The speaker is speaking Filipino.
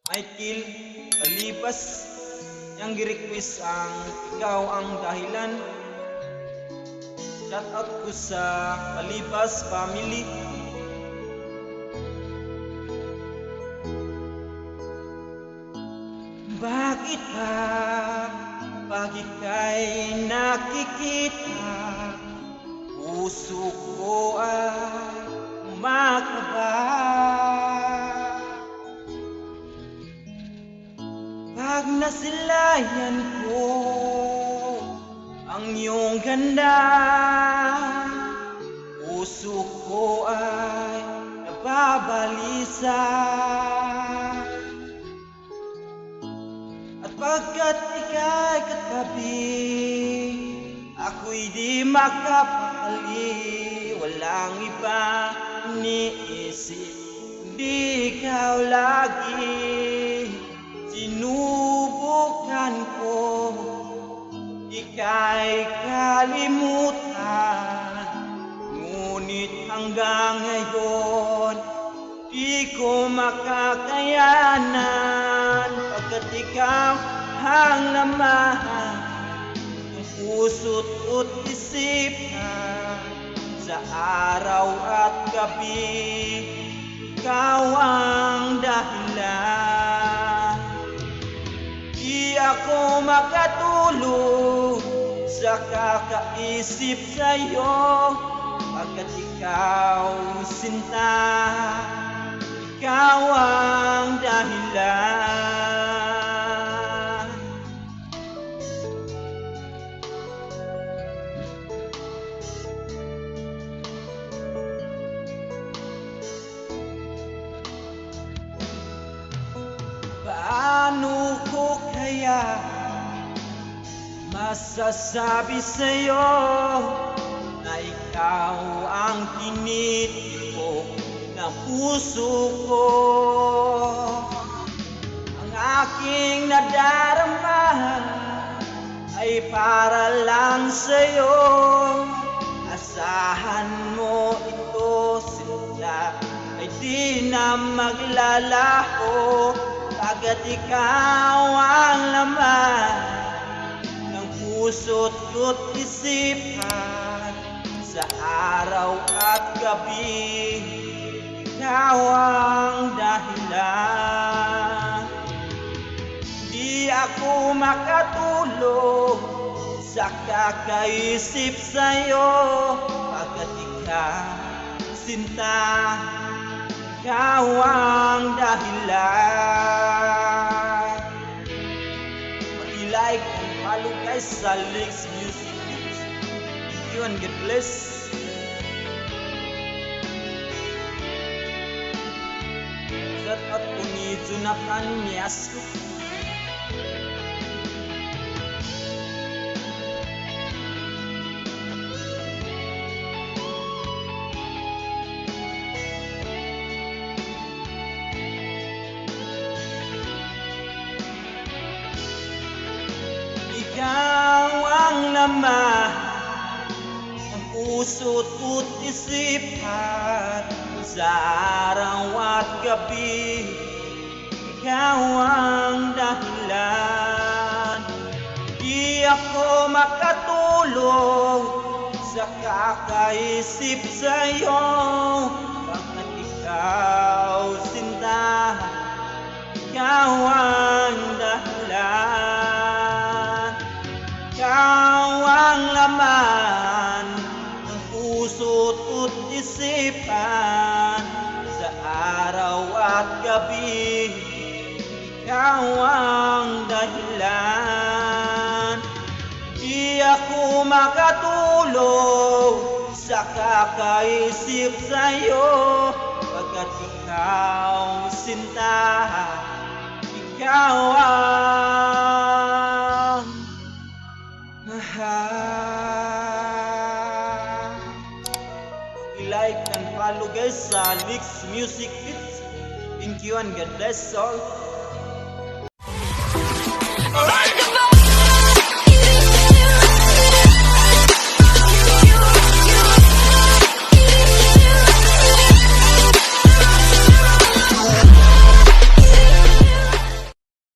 Michael Palibas yang gi-request ang ikaw ang dahilan. Shout out ko sa Palibas family. Bakit ba pag ika'y nakikita, puso ko ay kumakaba? Pag nasilayan ko ang iyong ganda, puso ko ay nababalisa. At pagkat ika'y katabi, ako'y di makapakali. Walang iba iniisip, kundi ikaw lagi. Sinubukan ko, ika'y kalimutan, ngunit hanggang ngayon di ko makakayanan. Pagkat ikaw ang laman ng puso't isipan, sa araw at gabi ikaw ang dahilan. Di ako makatulog sa kakaisip sa'yo, pagkat ikaw sinta, ikaw ang dahilan. Paano ko kaya masasabi sa'yo na ikaw ang tinitipok ng puso ko? Ang aking nadarama ay para lang sa'yo. Asahan mo ito, sinta, ay di na maglalaho. Pagkat ikaw ang laman ng puso't isipan, sa araw at gabi ikaw ang dahilan. Di ako makatulog sa kakaisip sa'yo, pagkat ikaw sinta, ikaw ang dahilan. Mag-like and follow guys sa Lex Music Tips. Thank you and God bless. Shout out po ni Jonathan Miasco. Ikaw ang laman ng puso't isipan, sa araw at gabi ikaw ang dahilan. Di ako makatulog sa kakaisip sa'yo, pagkat ikaw sinta, ikaw ang dahilan. Ikaw ang laman ng puso't isipan, sa araw at gabi ikaw ang dahilan. Di ako makatulog sa kakaisip sa'yo, pagkat ikaw sinta, ikaw ang mahal. I-like and follow guys sa Lex Music Tips. Thank you and God bless all.